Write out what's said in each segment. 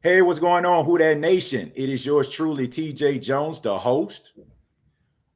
Hey, what's going on, Who That Nation? It is yours truly, TJ Jones, the host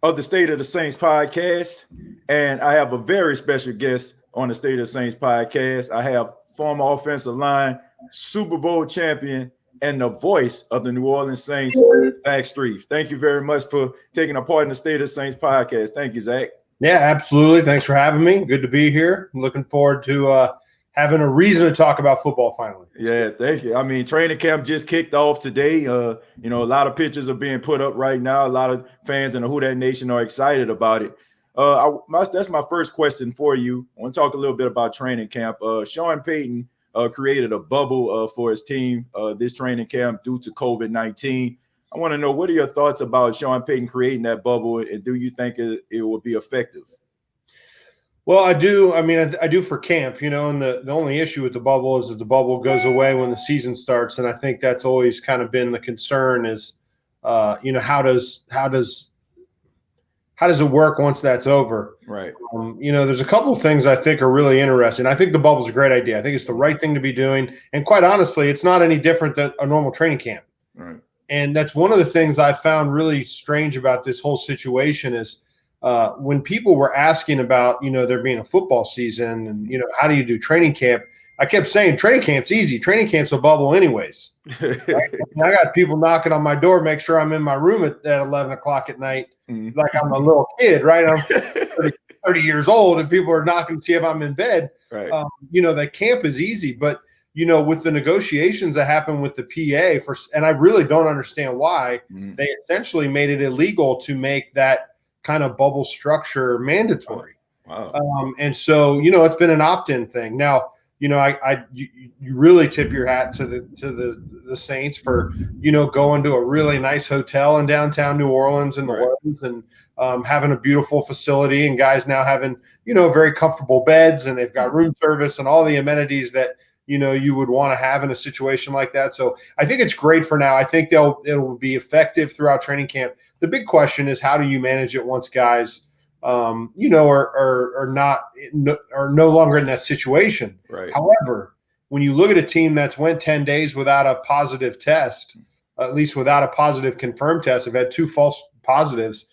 of the State of the Saints podcast. And I have a very special guest on the State of the Saints podcast. I have former offensive line, Super Bowl champion, and the voice of the New Orleans Saints, Zach Strief. Thank you very much for taking a part in the State of the Saints podcast. Thank you, Zach. Yeah, absolutely. Thanks for having me. Good to be here. I'm looking forward to having a reason to talk about football finally. Yeah, thank you. I mean, training camp just kicked off today. A lot of pictures are being put up right now. A lot of fans in the Who That Nation are excited about it. That's my first question for you. I want to talk a little bit about training camp. Sean Payton created a bubble for his team this training camp due to COVID-19. I want to know, what are your thoughts about Sean Payton creating that bubble, and do you think it will be effective? Well, I do. I mean, I do for camp, and the only issue with the bubble is that the bubble goes away when the season starts. And I think that's always kind of been the concern is, how does it work once that's over? Right. There's a couple of things I think are really interesting. I think the bubble's a great idea. I think it's the right thing to be doing. And quite honestly, it's not any different than a normal training camp. Right. And that's one of the things I found really strange about this whole situation is, when people were asking about, there being a football season and, how do you do training camp? I kept saying training camp's easy. Training camp's a bubble anyways. Right? I got people knocking on my door, make sure I'm in my room at 11 o'clock at night, like I'm a little kid, right? I'm 30 years old and people are knocking to see if I'm in bed. Right. The camp is easy, but, with the negotiations that happened with the PA and I really don't understand why they essentially made it illegal to make that kind of bubble structure mandatory. Wow. And so, it's been an opt-in thing. Now, you really tip your hat to the Saints for, going to a really nice hotel in downtown New Orleans and the Orleans and having a beautiful facility and guys now having, very comfortable beds and they've got room service and all the amenities that, you would want to have in a situation like that. So I think it's great for now. I think it will be effective throughout training camp. The big question is, how do you manage it once guys, are no longer in that situation? Right. However, when you look at a team that's went 10 days without a positive test, at least without a positive confirmed test, have had 2 false positives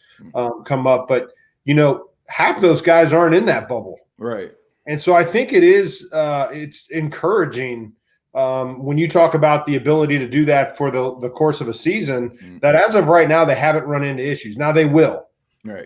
come up, but half those guys aren't in that bubble. Right. And so I think it's encouraging when you talk about the ability to do that for the course of a season, that as of right now, they haven't run into issues. Now they will, right?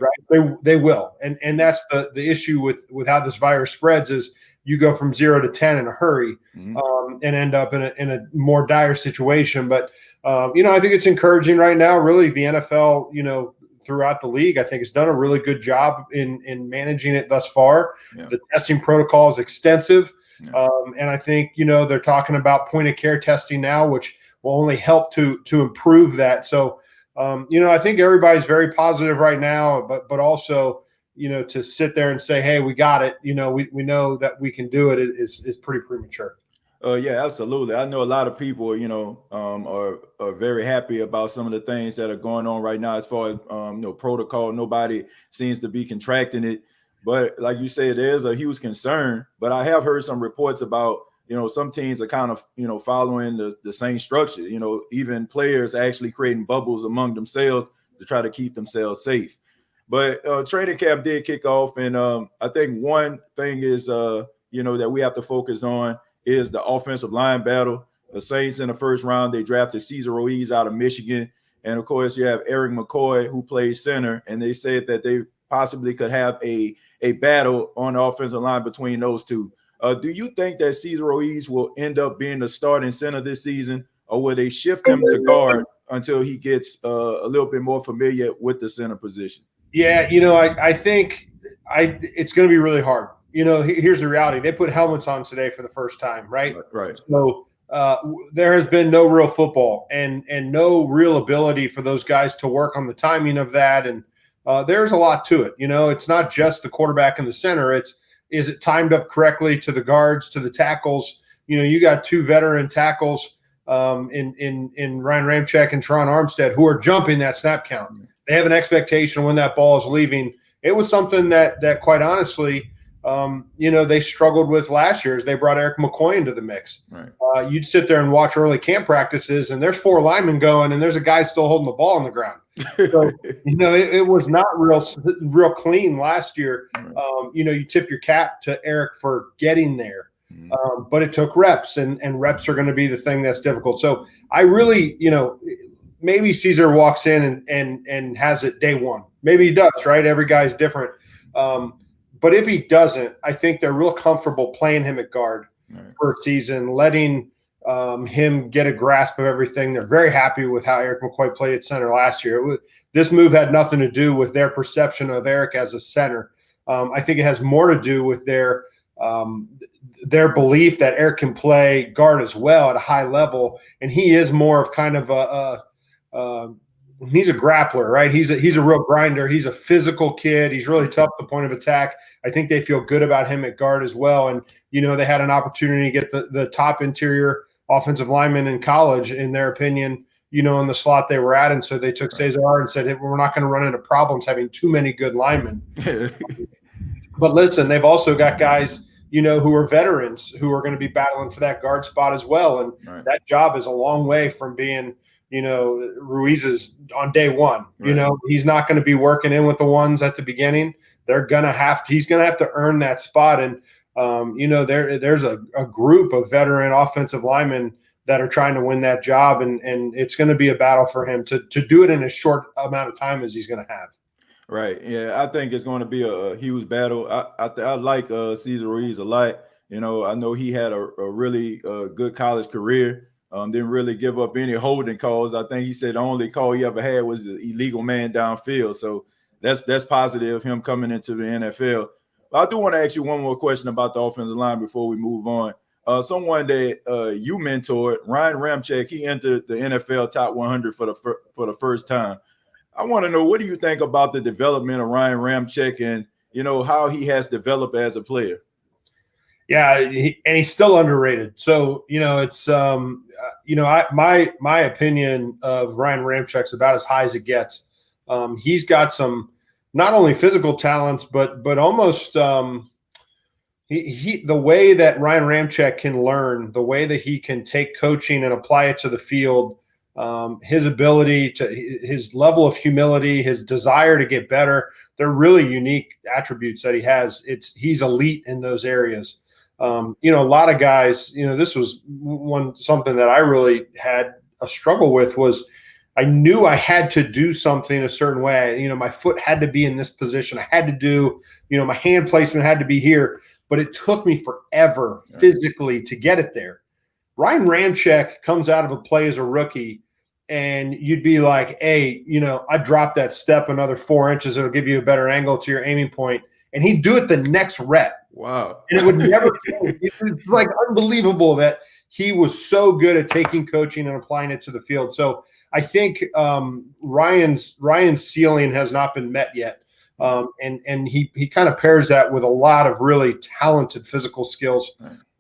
They will. And that's the issue with how this virus spreads is you go from 0 to 10 in a hurry and end up in a more dire situation. But, I think it's encouraging right now, really the NFL, throughout the league, I think has done a really good job in managing it thus far. Yeah. The testing protocol is extensive. Yeah. And I think, they're talking about point of care testing now, which will only help to improve that. So, I think everybody's very positive right now, but also, to sit there and say, hey, we got it. We know that we can do it is pretty premature. Yeah, absolutely. I know a lot of people, are very happy about some of the things that are going on right now as far as, protocol. Nobody seems to be contracting it. But like you said, there's a huge concern. But I have heard some reports about, some teams are kind of, following the same structure. Even players actually creating bubbles among themselves to try to keep themselves safe. But training camp did kick off. And I think one thing is, that we have to focus on is the offensive line battle. The Saints in the first round, they drafted Cesar Ruiz out of Michigan. And of course, you have Eric McCoy, who plays center. And they said that they possibly could have a battle on the offensive line between those two. Do you think that Cesar Ruiz will end up being the starting center this season, or will they shift him to guard until he gets a little bit more familiar with the center position? Yeah, I think it's going to be really hard. Here's the reality. They put helmets on today for the first time, right? Right. So there has been no real football and no real ability for those guys to work on the timing of that. And there's a lot to it. It's not just the quarterback and the center. Is it timed up correctly to the guards, to the tackles? You got 2 veteran tackles in Ryan Ramczyk and Teron Armstead who are jumping that snap count. They have an expectation when that ball is leaving. It was something that quite honestly, they struggled with last year is they brought Eric McCoy into the mix. Right. You'd sit there and watch early camp practices, and there's 4 linemen going, and there's a guy still holding the ball on the ground. So, it was not real clean last year. Right. You tip your cap to Eric for getting there. But it took reps, and reps are going to be the thing that's difficult. So I really, maybe Caesar walks in and has it day one. Maybe he does, right? Every guy's different. But if he doesn't, I think they're real comfortable playing him at guard for a season, letting him get a grasp of everything. They're very happy with how Eric McCoy played at center last year. This move had nothing to do with their perception of Eric as a center. I think it has more to do with their belief that Eric can play guard as well at a high level, and he is more of kind of he's a grappler, right? He's a real grinder. He's a physical kid. He's really tough at the point of attack. I think they feel good about him at guard as well. And, they had an opportunity to get the top interior offensive lineman in college, in their opinion, in the slot they were at. And so they took Cesar and said, hey, we're not going to run into problems having too many good linemen. But listen, they've also got guys, who are veterans who are going to be battling for that guard spot as well. And that job is a long way from being – Ruiz's on day one. Right. He's not going to be working in with the ones at the beginning. He's going to have to earn that spot. And, there's a group of veteran offensive linemen that are trying to win that job. And it's going to be a battle for him to do it in as short amount of time as he's going to have. Right. Yeah, I think it's going to be a huge battle. I like Cesar Ruiz a lot. I know he had a really good college career. Didn't really give up any holding calls. I think he said the only call he ever had was the illegal man downfield. So that's positive, him coming into the NFL. But I do want to ask you one more question about the offensive line before we move on. Someone that you mentored, Ryan Ramczyk, he entered the NFL top 100 for the first time. I want to know, what do you think about the development of Ryan Ramczyk and, how he has developed as a player? Yeah, and he's still underrated. So, it's my opinion of Ryan Ramczyk's about as high as it gets. He's got some not only physical talents, but almost the way that Ryan Ramczyk can learn, the way that he can take coaching and apply it to the field, his ability his level of humility, his desire to get better. They're really unique attributes that he has. He's elite in those areas. A lot of guys, this was something that I really had a struggle with was I knew I had to do something a certain way. My foot had to be in this position. I had to do, my hand placement had to be here, but it took me forever physically to get it there. Ryan Ramczyk comes out of a play as a rookie and you'd be like, hey, I dropped that step another 4 inches. It'll give you a better angle to your aiming point. And he'd do it the next rep. Wow. And it would never change. It was like unbelievable that he was so good at taking coaching and applying it to the field. So I think Ryan's ceiling has not been met yet. And he kind of pairs that with a lot of really talented physical skills.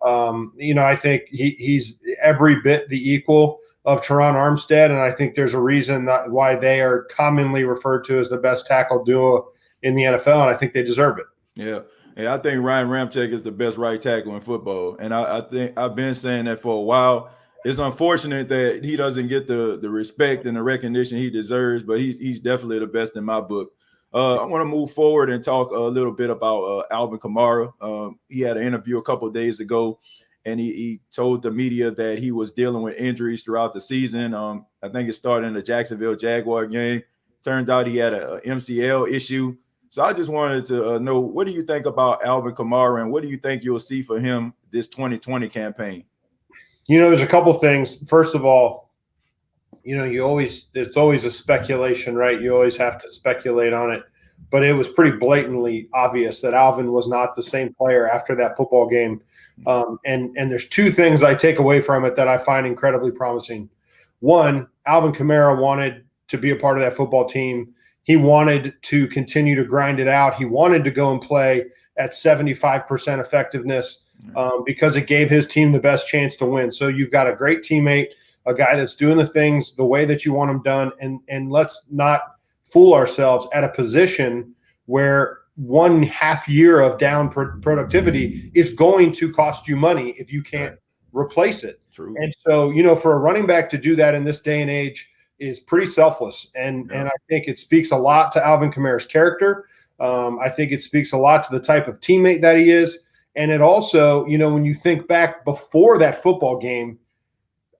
I think he's every bit the equal of Teron Armstead. And I think there's a reason why they are commonly referred to as the best tackle duo in the NFL. And I think they deserve it. Yeah. I think Ryan Ramczyk is the best right tackle in football. And I think I've been saying that for a while. It's unfortunate that he doesn't get the respect and the recognition he deserves, but he's definitely the best in my book. I want to move forward and talk a little bit about Alvin Kamara. He had an interview a couple of days ago, and he told the media that he was dealing with injuries throughout the season. I think it started in the Jacksonville Jaguar game. Turned out he had an MCL issue. So I just wanted to know, what do you think about Alvin Kamara, and what do you think you'll see for him this 2020 campaign? There's a couple things. First of all, it's always a speculation, right? You always have to speculate on it. But it was pretty blatantly obvious that Alvin was not the same player after that football game. And there's two things I take away from it that I find incredibly promising. One, Alvin Kamara wanted to be a part of that football team. He wanted to continue to grind it out. He wanted to go and play at 75% effectiveness because it gave his team the best chance to win. So you've got a great teammate, a guy that's doing the things the way that you want them done. And let's not fool ourselves at a position where one half year of down productivity is going to cost you money if you can't replace it. True. And so, for a running back to do that in this day and age is pretty selfless. And I think it speaks a lot to Alvin Kamara's character. I think it speaks a lot to the type of teammate that he is. And it also, when you think back before that football game,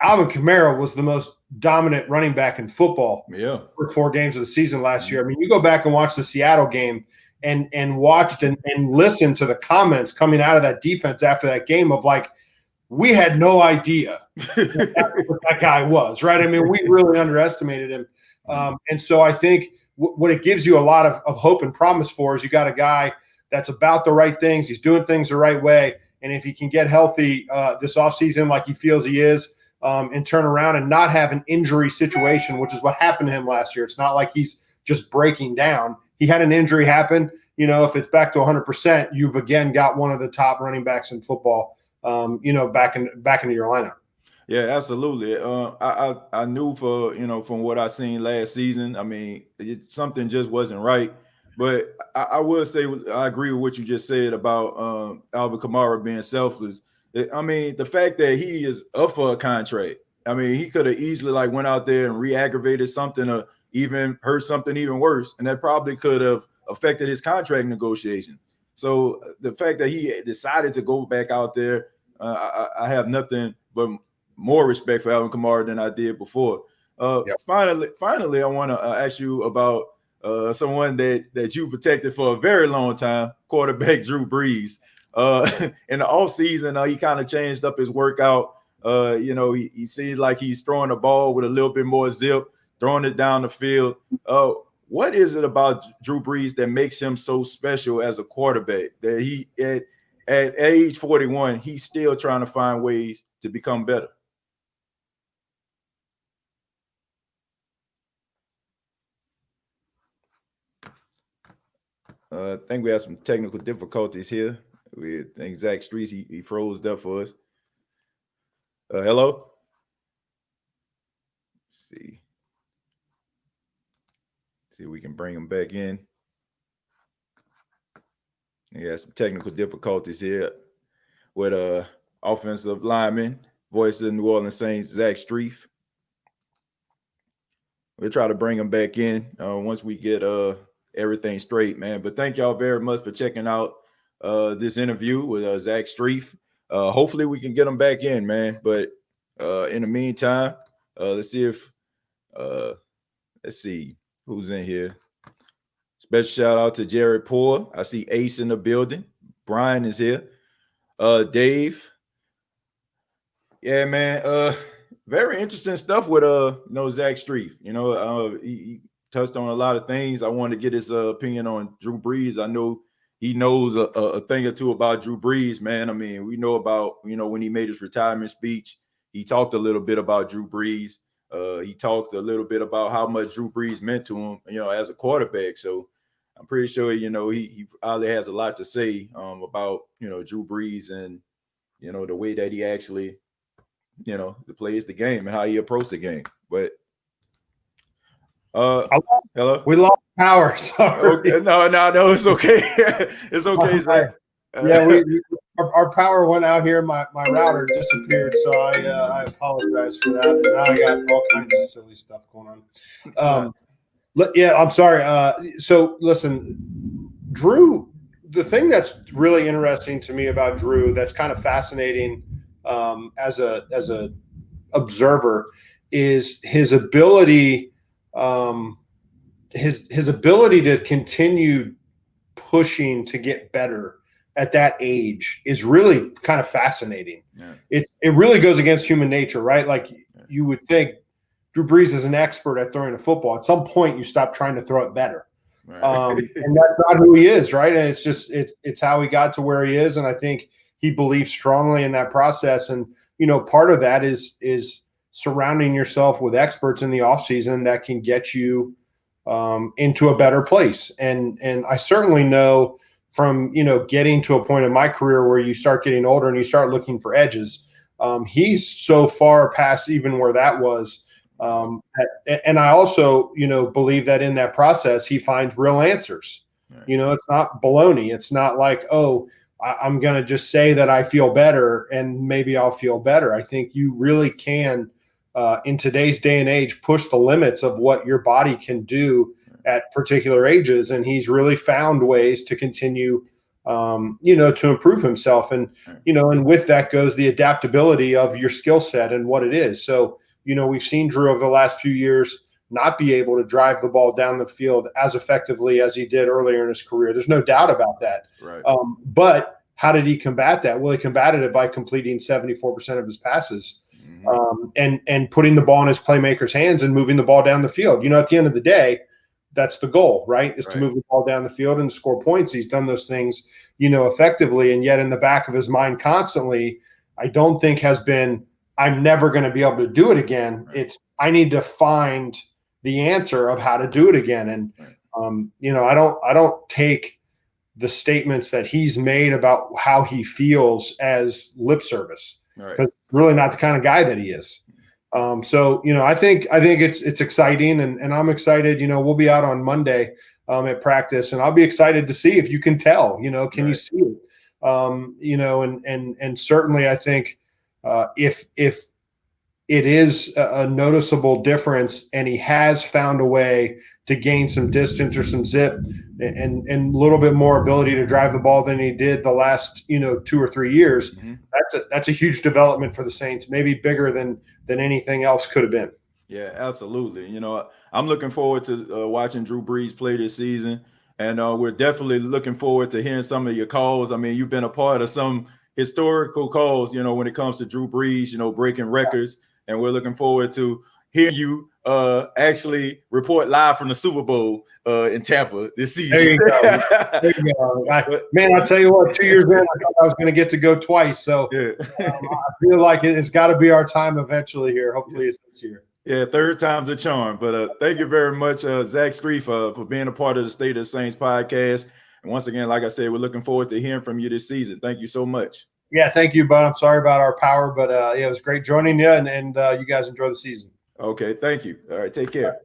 Alvin Kamara was the most dominant running back in football for 4 games of the season last year. I mean, you go back and watch the Seattle game and watched and listened to the comments coming out of that defense after that game of like, we had no idea what that guy was, right? I mean, we really underestimated him. And so I think what it gives you a lot of hope and promise for is you got a guy that's about the right things. He's doing things the right way. And if he can get healthy this offseason like he feels he is, and turn around and not have an injury situation, which is what happened to him last year. It's not like he's just breaking down. He had an injury happen. If it's back to 100%, you've again got one of the top running backs in football, back into your lineup. Yeah, absolutely. I knew from what I seen last season, I mean, something just wasn't right. But I will say I agree with what you just said about Alvin Kamara being selfless. I mean, the fact that he is up for a contract, I mean, he could have easily went out there and re-aggravated something or even hurt something even worse. And that probably could have affected his contract negotiation. So the fact that he decided to go back out there, I have nothing but more respect for Alvin Kamara than I did before. Finally, I want to ask you about someone that you protected for a very long time, quarterback Drew Brees. In the offseason, he kind of changed up his workout. He seems like he's throwing the ball with a little bit more zip, throwing it down the field. What is it about Drew Brees that makes him so special as a quarterback that he at age 41, he's still trying to find ways to become better? I think we have some technical difficulties here. We think Zach Strief, he froze up for us. Hello? Let's see if we can bring him back in. We got some technical difficulties here with offensive lineman, voice of the New Orleans Saints, Zach Strief. We'll try to bring him back in once we get everything straight, man. But thank y'all very much for checking out this interview with Zach Strief. Hopefully we can get him back in, man. But in the meantime, let's see who's in here. Special shout out to Jared Poore. I see Ace in the building. Brian is here. Dave. Yeah, man. Very interesting stuff with Zach Strief. He touched on a lot of things. I wanted to get his opinion on Drew Brees. I know he knows a thing or two about Drew Brees, man. I mean, we know about, when he made his retirement speech, he talked a little bit about Drew Brees. He talked a little bit about how much Drew Brees meant to him, as a quarterback. So I'm pretty sure, he probably has a lot to say about, Drew Brees and, the way that he actually, plays the game and how he approached the game. But hello? We lost power. Sorry. Okay. No, it's okay. It's okay, Zach. Our power went out here. My router disappeared, so I apologize for that. And now I got all kinds of silly stuff going on. I'm sorry. So listen, Drew. The thing that's really interesting to me about Drew, that's kind of fascinating as a observer, is his ability. His ability to continue pushing to get better at that age is really kind of fascinating. Yeah. It really goes against human nature, right? Like you would think Drew Brees is an expert at throwing a football. At some point, you stop trying to throw it better. Right. And that's not who he is, right? And it's just it's how he got to where he is. And I think he believes strongly in that process. And part of that is surrounding yourself with experts in the offseason that can get you into a better place. And I certainly know from, getting to a point in my career where you start getting older and you start looking for edges. He's so far past even where that was. And I also, believe that in that process, he finds real answers. Right. You know, it's not baloney. It's not like, oh, I'm going to just say that I feel better and maybe I'll feel better. I think you really can, in today's day and age, push the limits of what your body can do at particular ages. And he's really found ways to continue, you know, to improve himself. And, you know, and with that goes the adaptability of your skill set and what it is. So, you know, we've seen Drew over the last few years not be able to drive the ball down the field as effectively as he did earlier in his career. There's no doubt about that. Right. But how did he combat that? Well, he combated it by completing 74% of his passes, and putting the ball in his playmakers' hands and moving the ball down the field. You know, at the end of the day, that's the goal, right? Is to move the ball down the field and score points. He's done those things, you know, effectively. And yet in the back of his mind constantly, I don't think has been, I'm never going to be able to do it again. Right. It's, I need to find the answer of how to do it again. And, you know, I don't take the statements that he's made about how he feels as lip service, because it's really not the kind of guy that he is. So, you know, I think it's exciting, and I'm excited. You know, we'll be out on Monday at practice, and I'll be excited to see if you can tell, you know, can you see it? You know, and certainly I think if it is a noticeable difference and he has found a way to gain some distance or some zip and a little bit more ability to drive the ball than he did the last, you know, 2 or 3 years, that's a huge development for the Saints, maybe bigger than anything else could have been. Yeah, absolutely. You know, I'm looking forward to watching Drew Brees play this season, and we're definitely looking forward to hearing some of your calls. I mean, you've been a part of some historical calls, you know, when it comes to Drew Brees, you know, breaking records, and we're looking forward to hear you actually report live from the Super Bowl in Tampa this season. There you go. There you go. Man, I'll tell you what, 2 years in, I thought I was going to get to go twice. So I feel like it's got to be our time eventually here. Hopefully it's this year. Yeah, third time's a charm. But thank you very much, Zach Strief, for being a part of the State of the Saints podcast. And once again, like I said, we're looking forward to hearing from you this season. Thank you so much. Yeah, thank you, bud. I'm sorry about our power, but yeah, it was great joining you, and you guys enjoy the season. Okay, thank you. All right, take care.